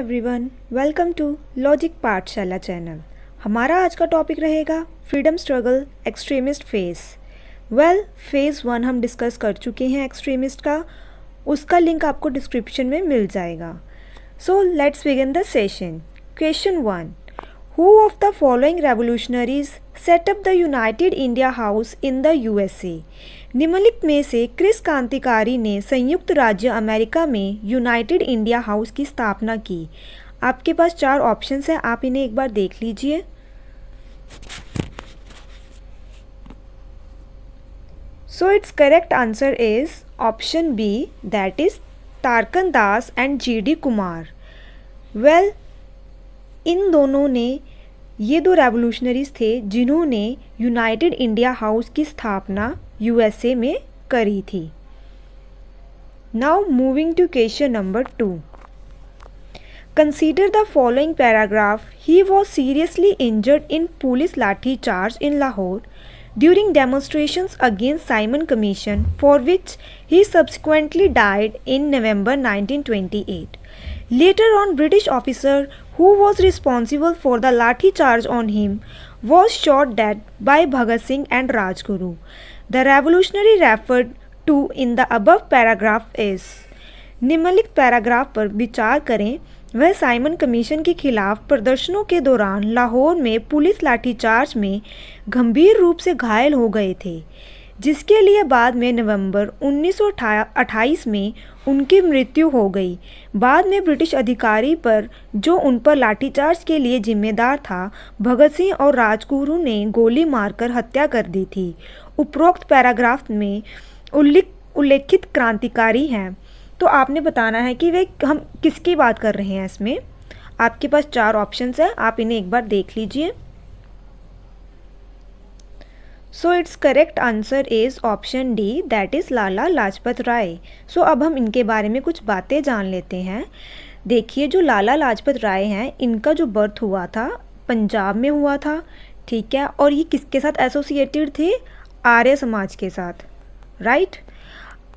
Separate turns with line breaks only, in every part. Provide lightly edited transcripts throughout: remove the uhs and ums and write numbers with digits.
Everyone, welcome to logic पाठशाला channel. हमारा आज का टॉपिक रहेगा freedom struggle extremist phase. Phase 1 हम डिस्कस कर चुके हैं एक्सट्रीमिस्ट का, उसका लिंक आपको डिस्क्रिप्शन में मिल जाएगा। So let's begin the session. Question 1, who of the following revolutionaries set up the United India house in the USA? निम्नलिखित में से किस क्रांतिकारी ने संयुक्त राज्य अमेरिका में यूनाइटेड इंडिया हाउस की स्थापना की? आपके पास 4 ऑप्शंस हैं, आप इन्हें एक बार देख लीजिए। So it's correct answer is option B, that is Taraknath Das and GD Kumar. इन दोनों ने, ये 2 रेवोल्यूशनरीज थे जिन्होंने यूनाइटेड इंडिया हाउस की स्थापना यूएसए में करी थी। Now moving to question number 2। Consider the following paragraph. He was seriously injured in police lathi charge in Lahore during demonstrations against Simon Commission, for which he subsequently died in November 1928. Later on, British officer who was responsible for the lathi charge on him was shot dead by Bhagat Singh and Rajguru. The revolutionary referred to in the above paragraph is। निम्नलिखित paragraph पर विचार करें। वह Simon commission के खिलाफ प्रदर्शनों के दौरान लाहौर में पुलिस लाठीचार्ज में गंभीर रूप से घायल हो गए थे, जिसके लिए बाद में नवंबर 1928 में उनकी मृत्यु हो गई। बाद में ब्रिटिश अधिकारी पर, जो उन पर लाठीचार्ज के लिए जिम्मेदार था, भगत सिंह और राजगुरु ने गोली मारकर हत्या कर दी थी। उपरोक्त पैराग्राफ में उल्लेखित क्रांतिकारी हैं, तो आपने बताना है कि वे हम किसकी बात कर रहे हैं। इसमें आपके पास 4 ऑप्शंस हैं, आप इन्हें एक बार देख लीजिए। So it's correct answer is option D, that is Lala Lajpat Rai. So अब हम इनके बारे में कुछ बातें जान लेते हैं। देखिए, जो लाला लाजपत राय हैं, इनका जो बर्थ हुआ था पंजाब में हुआ था, ठीक है, और ये किसके साथ एसोसिएटेड थे? आर्य समाज के साथ, राइट।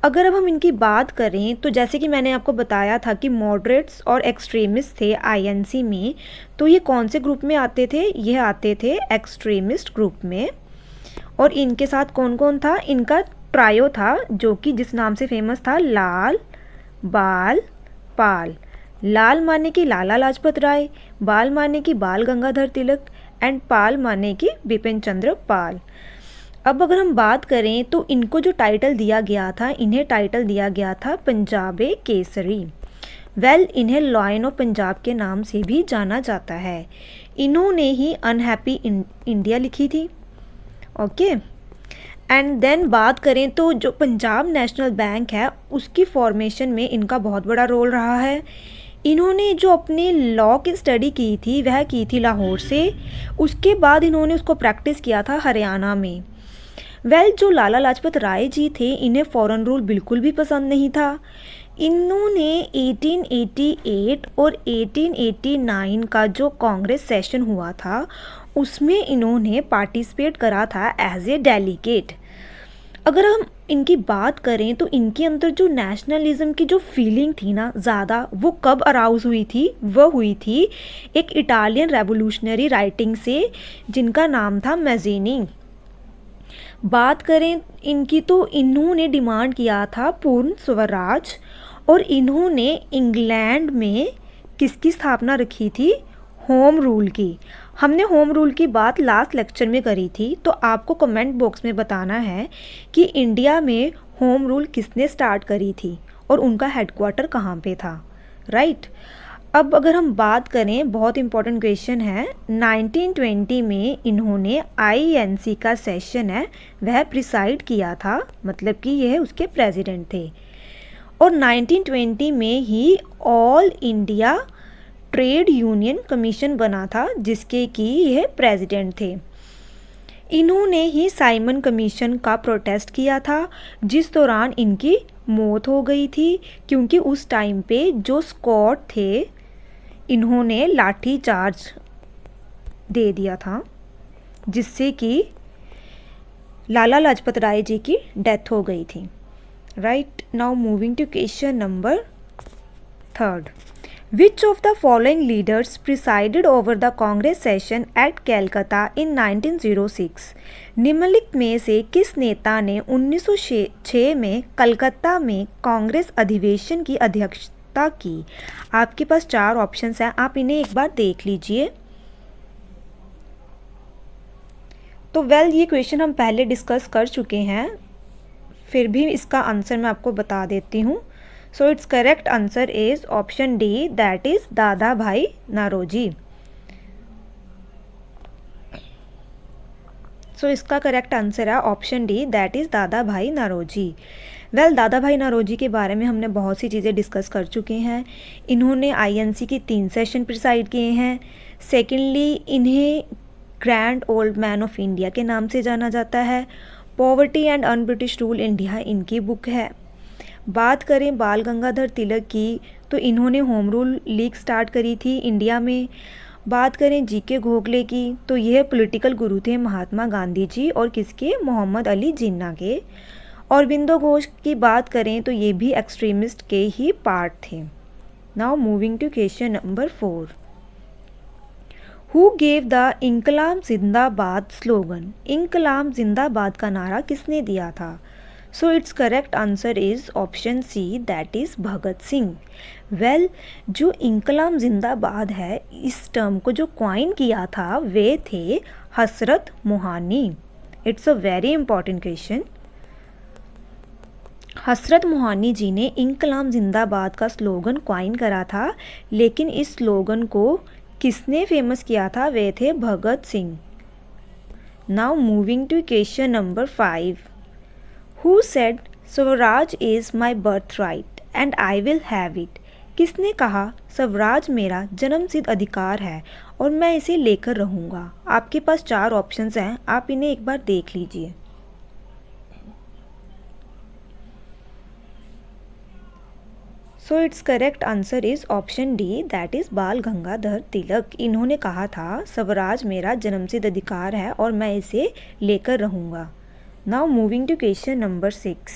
अगर अब हम इनकी बात करें तो जैसे कि मैंने आपको बताया था कि मॉडरेट्स और एक्सट्रीमिस्ट थे आईएनसी में, तो ये कौन से ग्रुप में आते थे? ये आते थे एक्सट्रीमिस्ट ग्रुप में। और इनके साथ कौन कौन था? इनका ट्रायो था, जो कि जिस नाम से फेमस था, लाल, बाल, पाल। लाल माने कि लाला लाजपत राय, बाल माने कि बाल गंगाधर तिलक, एंड पाल माने कि बिपिन चंद्र पाल। अब अगर हम बात करें तो इनको जो टाइटल दिया गया था, इन्हें टाइटल दिया गया था पंजाबे केसरी। इन्हें लॉयन ऑफ पंजाब के नाम से भी जाना जाता है। इन्होंने ही अनहैप्पी इंडिया लिखी थी, ओके। एंड देन बात करें तो जो पंजाब नेशनल बैंक है, उसकी फॉर्मेशन में इनका बहुत बड़ा रोल रहा है। इन्होंने जो अपनी लॉ की स्टडी की थी, वह की थी लाहौर से। उसके बाद इन्होंने उसको प्रैक्टिस किया था हरियाणा में। जो लाला लाजपत राय जी थे, इन्हें फॉरेन रूल बिल्कुल भी पसंद नहीं था। इन्होंने 1888 और 1889 का जो कांग्रेस सेशन हुआ था, उसमें इन्होंने पार्टिसिपेट करा था एज ए डेलीगेट। अगर हम इनकी बात करें तो इनके अंदर जो नेशनलिज्म की जो फीलिंग थी ना ज़्यादा, वो कब अराउज हुई थी? वह हुई थी एक इटालियन रेवोल्यूशनरी राइटिंग से, जिनका नाम था मैज़ीनी। बात करें इनकी तो इन्होंने डिमांड किया था पूर्ण स्वराज, और इन्होंने इंग्लैंड में किसकी स्थापना रखी थी? होम रूल की। हमने होम रूल की बात लास्ट लेक्चर में करी थी, तो आपको कमेंट बॉक्स में बताना है कि इंडिया में होम रूल किसने स्टार्ट करी थी और उनका हेडक्वार्टर कहाँ पे था, राइट। अब अगर हम बात करें, बहुत इंपॉर्टेंट क्वेश्चन है, 1920 में इन्होंने आईएनसी का सेशन है वह प्रिसाइड किया था, मतलब कि यह उसके प्रेसिडेंट थे। और 1920 में ही all India trade union commission बना था, जिसके कि यह प्रेसिडेंट थे। इन्होंने ही साइमन कमीशन का प्रोटेस्ट किया था, जिस दौरान इनकी मौत हो गई थी, क्योंकि उस टाइम पे जो स्कॉट थे, इन्होंने लाठी चार्ज दे दिया था, जिससे कि लाला लाजपत राय जी की डेथ हो गई थी, right. Now moving to question number 3। Which of the following leaders presided over the Congress session at Calcutta in 1906? निम्नलिखित में से किस नेता ने 1906 में कलकत्ता में कांग्रेस अधिवेशन की अध्यक्षता की? आपके पास 4 ऑप्शंस हैं, आप इन्हें एक बार देख लीजिए। तो ये क्वेश्चन हम पहले डिस्कस कर चुके हैं, फिर भी इसका आंसर मैं आपको बता देती हूँ। सो it's correct answer is option D, that is दादा भाई नौरोजी। सो इसका करेक्ट आंसर है ऑप्शन डी, दैट इज दादा भाई नौरोजी। दादा भाई नौरोजी के बारे में हमने बहुत सी चीज़ें डिस्कस कर चुके हैं। इन्होंने आईएनसी की 3 सेशन प्रिसाइड किए हैं। सेकेंडली, इन्हें grand old man of India के नाम से जाना जाता है। Poverty and un British rule India इनकी बुक है। बात करें बाल गंगाधर तिलक की, तो इन्होंने होम रूल लीग स्टार्ट करी थी इंडिया में। बात करें जीके घोगले की, तो यह पॉलिटिकल गुरु थे महात्मा गांधी जी और किसके, मोहम्मद अली जिन्ना के। और अरबिंदो घोष की बात करें तो ये भी एक्सट्रीमिस्ट के ही पार्ट थे। Now moving to question number 4। Who gave the Inquilab Zindabad slogan? इंकलाब जिंदाबाद का नारा किसने दिया था? So it's correct answer is option C, that is Bhagat Singh. जो इंकलाब जिंदाबाद है, इस टर्म को जो क्वाइन किया था वे थे हसरत Mohani. It's a very important question. हसरत मोहानी जी ने इंकलाब जिंदाबाद का स्लोगन क्वाइन करा था, लेकिन इस स्लोगन को किसने फेमस किया था? वे थे Bhagat Singh. Now moving to question number 5। Who said swaraj is my birth right and I will have it? किसने कहा स्वराज मेरा जन्मसिद्ध अधिकार है और मैं इसे लेकर रहूँगा? आपके पास 4 ऑप्शंस हैं, आप इन्हें एक बार देख लीजिए। So it's correct answer is option D, that is बाल गंगाधर तिलक। इन्होंने कहा था स्वराज मेरा जन्मसिद्ध अधिकार है और मैं इसे लेकर रहूँगा। Now moving to question number 6.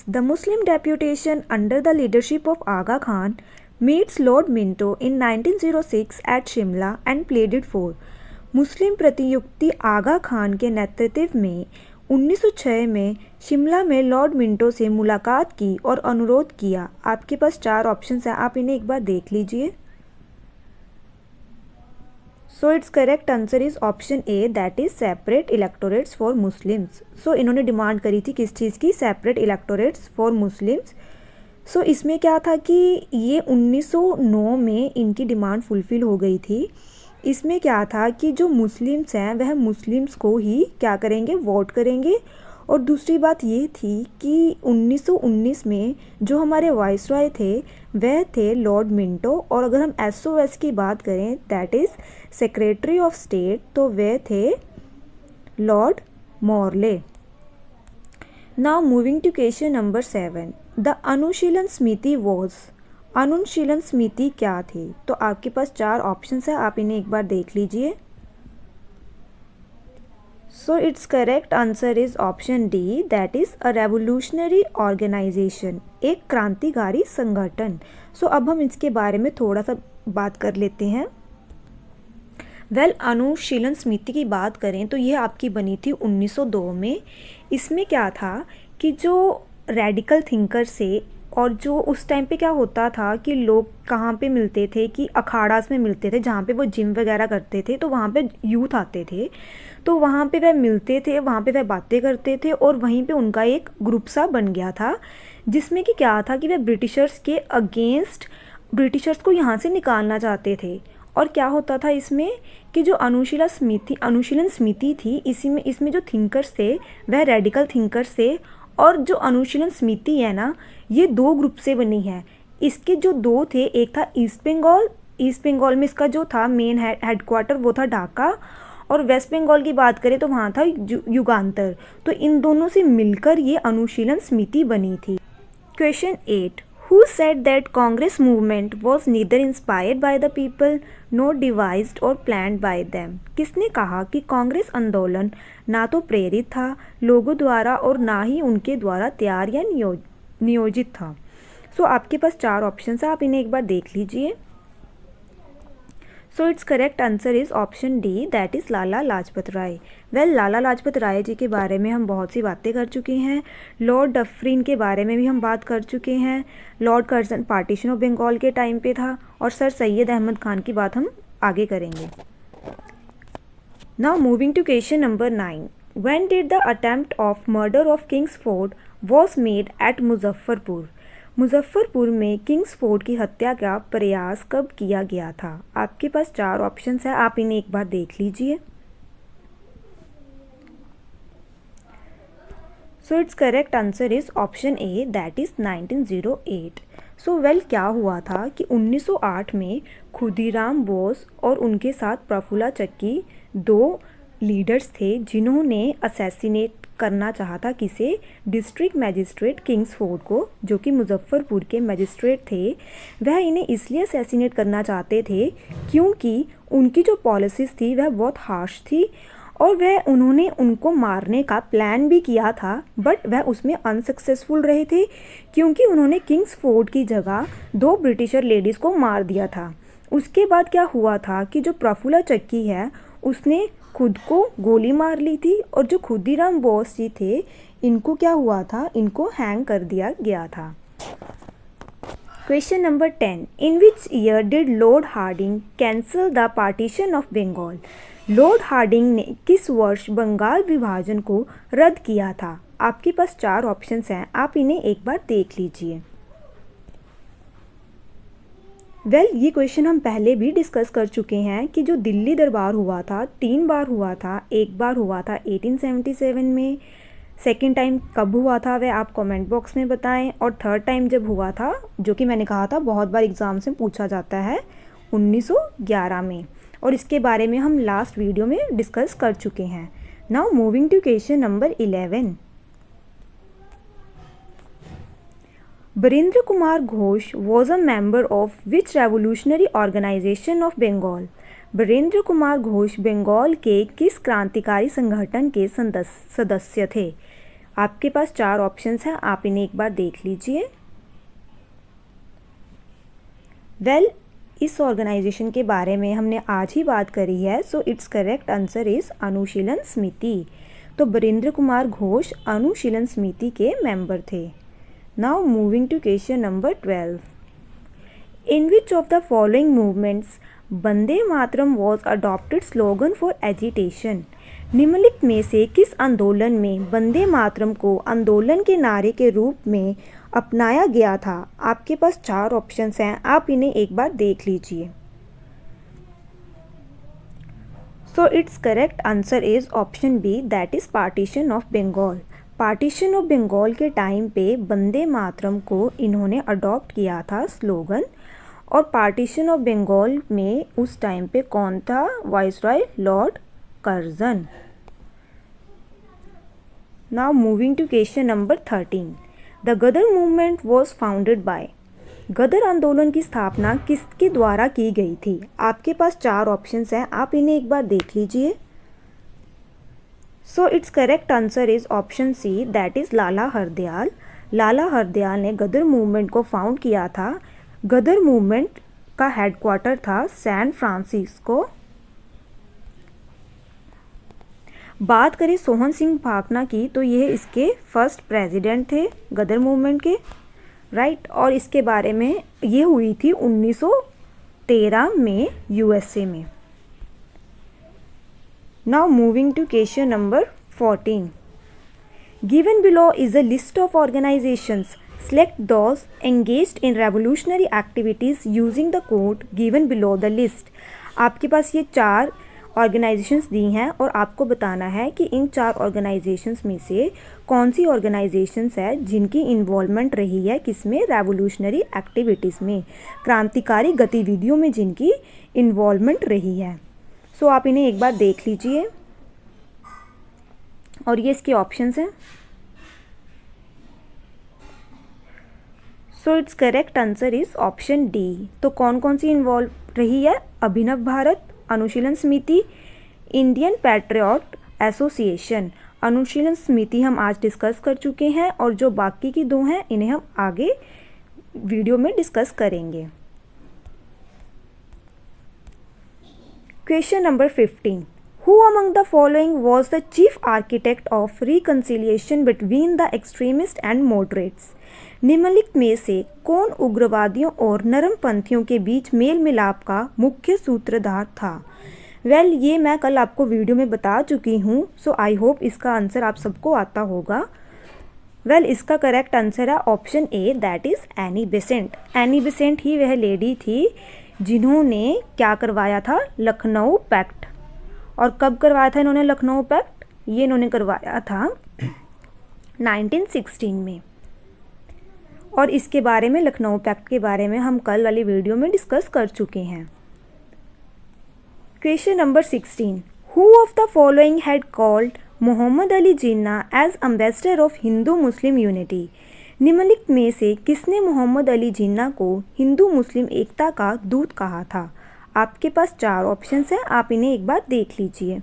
The Muslim deputation under the leadership of Aga Khan meets Lord Minto in 1906 at Shimla and pleaded for. मुस्लिम प्रतियुक्ति आगा खान के नेतृत्व में 1906 में शिमला में लॉर्ड मिंटो से मुलाकात की और अनुरोध किया। आपके पास 4 ऑप्शंस हैं, आप इन्हें एक बार देख लीजिए। So it's correct answer is option A, that is separate electorates for Muslims. So इन्होंने डिमांड करी थी किस चीज़ की? Separate electorates for Muslims. So इसमें क्या था कि ये 1909 में इनकी डिमांड फुलफ़िल हो गई थी। इसमें क्या था कि जो मुस्लिम्स हैं वह मुस्लिम्स को ही क्या करेंगे? वोट करेंगे। और दूसरी बात ये थी कि 1919 में जो हमारे वाइसरॉय थे वह थे लॉर्ड मिंटो, और अगर हम एसओएस की बात करें that is secretary of state, तो वे थे lord Morley. Now moving to question number 7। The Anushilan Samiti was, अनुशीलन समिति क्या थी? तो आपके पास 4 ऑप्शंस है, आप इन्हें एक बार देख लीजिए। So it's correct answer is option D, that is a revolutionary organisation, एक क्रांतिकारी संगठन। सो अब हम इसके बारे में थोड़ा सा बात कर लेते हैं। अनुशीलन समिति की बात करें तो ये आपकी बनी थी 1902 में। इसमें क्या था कि जो रेडिकल थिंकर से, और जो उस टाइम पे क्या होता था कि लोग कहाँ पे मिलते थे कि अखाड़ास में मिलते थे, जहाँ पे वो जिम वगैरह करते थे, तो वहाँ पे यूथ आते थे, तो वहाँ पे वह मिलते थे, वहाँ पे वह बातें करते थे, और वहीं पे उनका एक ग्रुप सा बन गया था जिसमें कि क्या था कि वह ब्रिटिशर्स के अगेंस्ट, ब्रिटिशर्स को यहाँ से निकालना चाहते थे। और क्या होता था इसमें कि जो अनुशीलन समिति थी, इसमें जो थिंकर्स थे वह रेडिकल थिंकर्स थे, और जो अनुशीलन समिति है ना, ये 2 ग्रुप से बनी है। इसके जो 2 थे, एक था ईस्ट बंगाल में इसका जो था मेन हेडक्वार्टर वो था ढाका, और वेस्ट बंगाल की बात करें तो वहाँ था युगांतर। तो इन दोनों से मिलकर ये अनुशीलन समिति बनी थी। Question 8। Who said that Congress movement was neither inspired by the people nor devised or planned by them? किसने कहा कि कांग्रेस आंदोलन ना तो प्रेरित था लोगों द्वारा और ना ही उनके द्वारा तैयार या नियोजित था? सो आपके पास 4 ऑप्शन है, आप इन्हें एक बार देख लीजिए। So it's correct answer is option D, that is Lala Lajpat Rai. Well, Lala Lajpat Rai ji के बारे में हम बहुत सी बातें कर चुके हैं। लॉर्ड डफरिन के बारे में भी हम बात कर चुके हैं। Lord Curzon partition of Bengal के टाइम पे था, और सर सैयद अहमद खान की बात हम आगे करेंगे। Now moving to question number 9, when did the attempt of murder of Kingsford was made at Muzaffarpur? Muzaffarpur में किंग्सफोर्ड की हत्या का प्रयास कब किया गया था? आपके पास 4 ऑप्शंस है, आप इन्हें एक बार देख लीजिए। So it's correct answer is option A, that is 1908। So well, क्या हुआ था कि 1908 में खुदीराम बोस और उनके साथ प्रफुल्ला चक्की 2 लीडर्स थे जिन्होंने असैसिनेट करना चाहा था किसे? डिस्ट्रिक्ट मैजिस्ट्रेट किंग्सफोर्ड को, जो कि मुजफ्फरपुर के मैजिस्ट्रेट थे। वह इन्हें इसलिए असैसिनेट करना चाहते थे क्योंकि उनकी जो पॉलिसीज़ थी वह बहुत हार्श थी, और वह उन्होंने उनको मारने का प्लान भी किया था, बट वह उसमें अनसक्सेसफुल रहे थे क्योंकि उन्होंने किंग्सफोर्ड की जगह 2 ब्रिटिशर लेडीज़ को मार दिया था। उसके बाद क्या हुआ था कि जो प्रफुल्ला चक्की है उसने खुद को गोली मार ली थी, और जो खुदीराम बोस जी थे इनको क्या हुआ था, इनको हैंग कर दिया गया था। Question number 10, in which year did Lord Hardinge cancel the partition of Bengal? Lord Hardinge ने किस वर्ष बंगाल विभाजन को रद्द किया था? आपके पास 4 ऑप्शंस हैं, आप इन्हें एक बार देख लीजिए। वेल, ये क्वेश्चन हम पहले भी डिस्कस कर चुके हैं कि जो दिल्ली दरबार हुआ था 3 बार हुआ था। एक बार हुआ था 1877 में, सेकंड टाइम कब हुआ था वह आप कमेंट बॉक्स में बताएं, और थर्ड टाइम जब हुआ था, जो कि मैंने कहा था बहुत बार एग्ज़ाम से पूछा जाता है, 1911 में, और इसके बारे में हम लास्ट वीडियो में डिस्कस कर चुके हैं। Now moving to question number 11, Barendra Kumar Ghosh was a member of which revolutionary organization of Bengal? Barendra Kumar Ghosh Bengal के किस क्रांतिकारी संगठन के सदस्य थे? आपके पास 4 ऑप्शंस हैं, आप इन्हें एक बार देख लीजिए। वेल, इस ऑर्गेनाइजेशन के बारे में हमने आज ही बात करी है, so it's correct answer is Anushilan Samiti. तो बरेंद्र कुमार घोष अनुशीलन समिति के मेंबर थे। Now moving to question number 12. In which of the following movements Bande Mataram was adopted slogan for agitation? निम्नलिखित में से किस आंदोलन में बंदे मातरम को आंदोलन के नारे के रूप में अपनाया गया था? आपके पास 4 ऑप्शंस हैं, आप इन्हें एक बार देख लीजिए। So it's correct answer is option B, that is partition of Bengal. Partition of Bengal के टाइम पे वंदे मातरम को इन्होंने अडॉप्ट किया था स्लोगन, और पार्टीशन ऑफ बंगाल में उस टाइम पे कौन था? Viceroy lord Curzon. Now moving to question number 13, the Ghadar movement was founded by? गदर आंदोलन की स्थापना किसके द्वारा की गई थी? आपके पास 4 ऑप्शंस हैं, आप इन्हें एक बार देख लीजिए। So it's correct answer is option C, that is Lala Hardayal. Lala Hardayal ने गदर मूवमेंट को फाउंड किया था। गदर मूवमेंट का हेडक्वार्टर था सैन फ्रांसिस्को। बात करें सोहन सिंह भाकना की, तो ये इसके फर्स्ट प्रेसिडेंट थे गदर मूवमेंट के, राइट। और इसके बारे में ये हुई थी 1913 में यूएसए में। Now moving to question number 14. Given below is a list of organizations. Select those engaged in revolutionary activities using the code given below the list. आपके पास ये 4 ऑर्गेनाइजेशंस दी हैं, और आपको बताना है कि इन 4 ऑर्गेनाइजेशंस में से कौन सी ऑर्गेनाइजेशंस है जिनकी इन्वॉल्वमेंट रही है किसमें? रेवोल्यूशनरी एक्टिविटीज़ में, क्रांतिकारी गतिविधियों में जिनकी इन्वॉल्वमेंट रही है। सो आप इन्हें एक बार देख लीजिए, और ये इसके ऑप्शंस हैं। सो it's correct answer is option D. तो कौन कौन सी इन्वॉल्व रही है? अभिनव भारत, अनुशीलन समिति, इंडियन पैट्रियट एसोसिएशन। अनुशीलन समिति हम आज डिस्कस कर चुके हैं, और जो बाकी की 2 हैं इन्हें हम आगे वीडियो में डिस्कस करेंगे। Question number 15, Who among the following was the chief architect of reconciliation between the extremists and moderates? निम्नलिखित में से कौन उग्रवादियों और नरमपंथियों के बीच मेल मिलाप का मुख्य सूत्रधार था? ये मैं कल आपको वीडियो में बता चुकी हूँ, सो आई होप इसका आंसर आप सबको आता होगा। इसका करेक्ट आंसर है option A, that is Annie Besant. Annie Besant ही वह लेडी थी जिन्होंने क्या करवाया था, लखनऊ पैक्ट। और कब करवाया था इन्होंने लखनऊ पैक्ट? ये इन्होंने करवाया था 1916 में। और इसके बारे में, लखनऊ पैक्ट के बारे में हम कल वाली वीडियो में डिस्कस कर चुके हैं। Question number 16, who of the following had called Mohammad Ali Jinnah as ambassador of Hindu Muslim unity? निम्नलिखित में से किसने मोहम्मद अली जिन्ना को हिंदू मुस्लिम एकता का दूत कहा था? आपके पास 4 ऑप्शंस हैं, आप इन्हें एक बार देख लीजिए।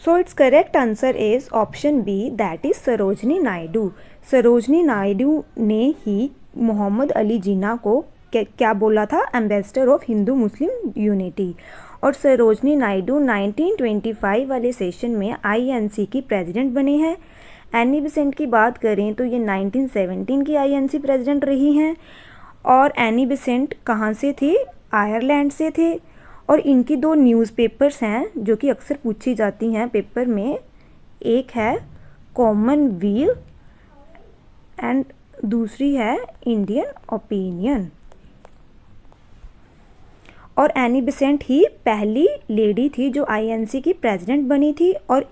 So it's correct answer is option B, that is Sarojini Naidu. Sarojini Naidu ने ही मोहम्मद अली जिन्ना को क्या बोला था, ambassador of Hindu Muslim unity. और सरोजनी नायडू 1925 वाले सेशन में आईएनसी की प्रेसिडेंट बने हैं। एनी बेसेंट की बात करें तो ये 1917 की आईएनसी प्रेसिडेंट रही हैं। और एनी बेसेंट कहाँ से थे? आयरलैंड से थे। और इनकी 2 न्यूज़पेपर्स हैं जो कि अक्सर पूछी जाती हैं पेपर में, एक है कॉमनवेल्थ एंड दूसरी है इंडियन ओपिनियन। और एनी बेसेंट ही पहली लेडी थी जो आईएनसी की प्रेसिडेंट बनी थी। और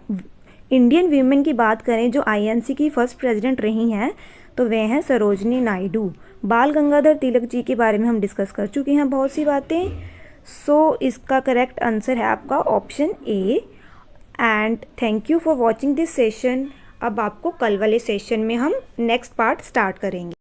इंडियन वीमेन की बात करें जो आईएनसी की फर्स्ट प्रेसिडेंट रही हैं तो वे हैं सरोजनी नायडू। बाल गंगाधर तिलक जी के बारे में हम डिस्कस कर चुके हैं बहुत सी बातें। सो इसका करेक्ट आंसर है आपका option A. And thank you for watching this session. अब आपको कल वाले सेशन में हम नेक्स्ट पार्ट स्टार्ट करेंगे।